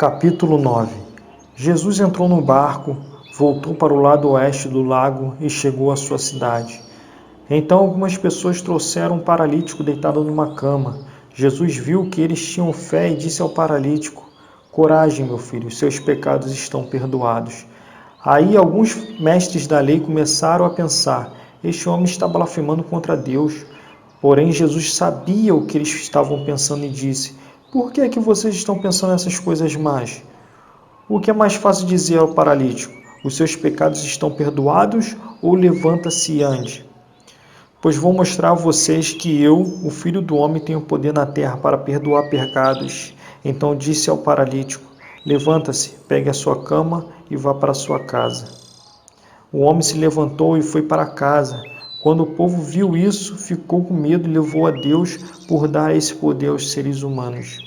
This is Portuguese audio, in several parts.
Capítulo 9. Jesus entrou no barco, voltou para o lado oeste do lago e chegou à sua cidade. Então algumas pessoas trouxeram um paralítico deitado numa cama. Jesus viu que eles tinham fé e disse ao paralítico: "Coragem, meu filho, seus pecados estão perdoados." Aí alguns mestres da lei começaram a pensar: este homem está blasfemando contra Deus. Porém, Jesus sabia o que eles estavam pensando e disse: "Por que é que vocês estão pensando nessas coisas más? O que é mais fácil dizer ao paralítico: os seus pecados estão perdoados, ou levanta-se e ande? Pois vou mostrar a vocês que eu, o Filho do Homem, tenho poder na terra para perdoar pecados." Então disse ao paralítico: "Levanta-se, pegue a sua cama e vá para a sua casa." O homem se levantou e foi para casa. Quando o povo viu isso, ficou com medo e louvou a Deus por dar esse poder aos seres humanos.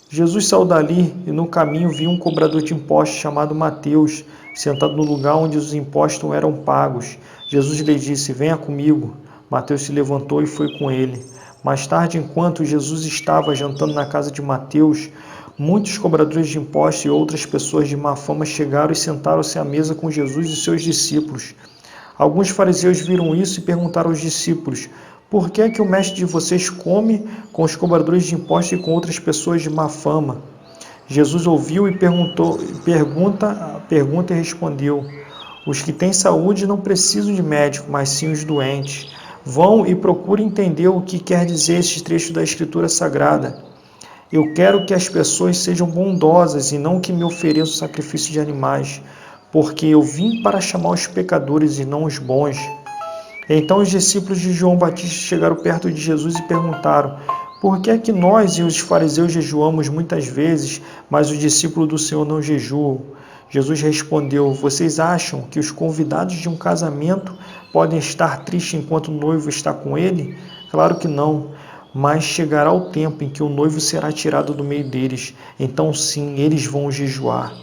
Jesus saiu dali e no caminho viu um cobrador de impostos chamado Mateus, sentado no lugar onde os impostos eram pagos. Jesus lhe disse: "Venha comigo." Mateus se levantou e foi com ele. Mais tarde, enquanto Jesus estava jantando na casa de Mateus, muitos cobradores de impostos e outras pessoas de má fama chegaram e sentaram-se à mesa com Jesus e seus discípulos. Alguns fariseus viram isso e perguntaram aos discípulos: "Por que é que o mestre de vocês come com os cobradores de impostos e com outras pessoas de má fama?" Jesus ouviu e pergunta e respondeu: "Os que têm saúde não precisam de médico, mas sim os doentes. Vão e procurem entender o que quer dizer esse trecho da Escritura Sagrada. Eu quero que as pessoas sejam bondosas e não que me ofereçam sacrifício de animais, porque eu vim para chamar os pecadores e não os bons." Então os discípulos de João Batista chegaram perto de Jesus e perguntaram: "Por que é que nós e os fariseus jejuamos muitas vezes, mas os discípulos do Senhor não jejuam?" Jesus respondeu: "Vocês acham que os convidados de um casamento podem estar tristes enquanto o noivo está com ele? Claro que não. Mas chegará o tempo em que o noivo será tirado do meio deles. Então sim, eles vão jejuar.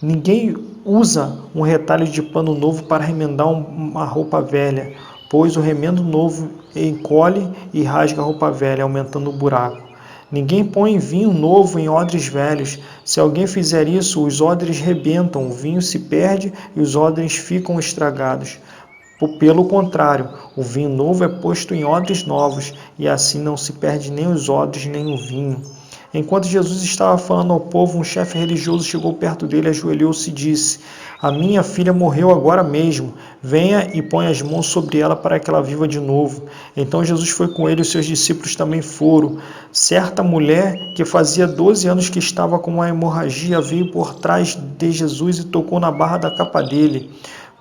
Ninguém usa um retalho de pano novo para remendar uma roupa velha, pois o remendo novo encolhe e rasga a roupa velha, aumentando o buraco. Ninguém põe vinho novo em odres velhos. Se alguém fizer isso, os odres rebentam, o vinho se perde e os odres ficam estragados. Pelo contrário, o vinho novo é posto em odres novos, e assim não se perde nem os odres nem o vinho." Enquanto Jesus estava falando ao povo, um chefe religioso chegou perto dele, ajoelhou-se e disse: "A minha filha morreu agora mesmo. Venha e ponha as mãos sobre ela para que ela viva de novo." Então Jesus foi com ele e os seus discípulos também foram. Certa mulher que fazia 12 anos que estava com uma hemorragia veio por trás de Jesus e tocou na barra da capa dele,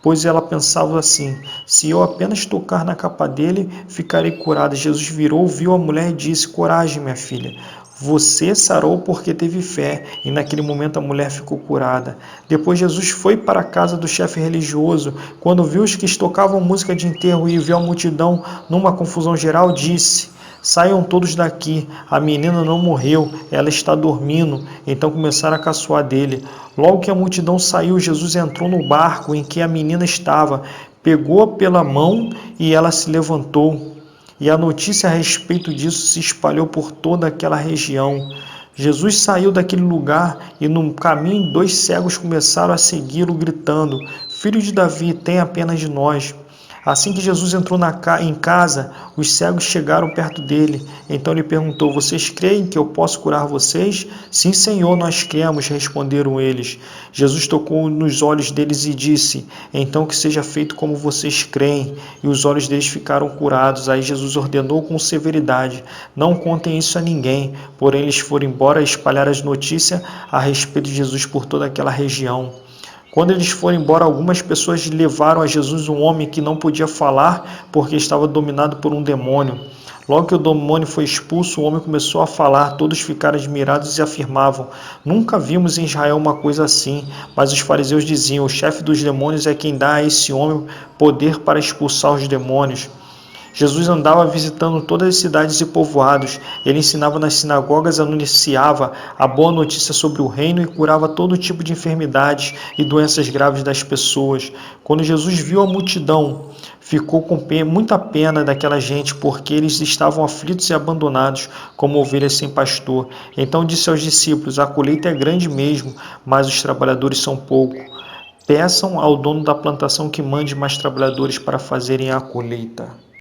pois ela pensava assim: "Se eu apenas tocar na capa dele, ficarei curada." Jesus virou, viu a mulher e disse: "Coragem, minha filha. Você sarou porque teve fé." E naquele momento a mulher ficou curada. Depois Jesus foi para a casa do chefe religioso. Quando viu os que tocavam música de enterro e viu a multidão numa confusão geral, disse: "Saiam todos daqui, a menina não morreu, ela está dormindo." Então começaram a caçoar dele. Logo que a multidão saiu, Jesus entrou no barco em que a menina estava, pegou-a pela mão e ela se levantou. E a notícia a respeito disso se espalhou por toda aquela região. Jesus saiu daquele lugar e no caminho 2 cegos começaram a segui-lo, gritando: "Filho de Davi, tenha pena de nós." Assim que Jesus entrou em casa, os cegos chegaram perto dele. Então ele perguntou: "Vocês creem que eu posso curar vocês?" "Sim, Senhor, nós cremos", responderam eles. Jesus tocou nos olhos deles e disse: "Então que seja feito como vocês creem." E os olhos deles ficaram curados. Aí Jesus ordenou com severidade: "Não contem isso a ninguém." Porém eles foram embora e espalharam as notícias a respeito de Jesus por toda aquela região. Quando eles foram embora, algumas pessoas levaram a Jesus um homem que não podia falar porque estava dominado por um demônio. Logo que o demônio foi expulso, o homem começou a falar. Todos ficaram admirados e afirmavam: "Nunca vimos em Israel uma coisa assim." Mas os fariseus diziam: "O chefe dos demônios é quem dá a esse homem poder para expulsar os demônios." Jesus andava visitando todas as cidades e povoados. Ele ensinava nas sinagogas, anunciava a boa notícia sobre o reino e curava todo tipo de enfermidades e doenças graves das pessoas. Quando Jesus viu a multidão, ficou com muita pena daquela gente, porque eles estavam aflitos e abandonados, como ovelhas sem pastor. Então disse aos discípulos: a colheita é grande mesmo, mas os trabalhadores são poucos. Peçam ao dono da plantação que mande mais trabalhadores para fazerem a colheita.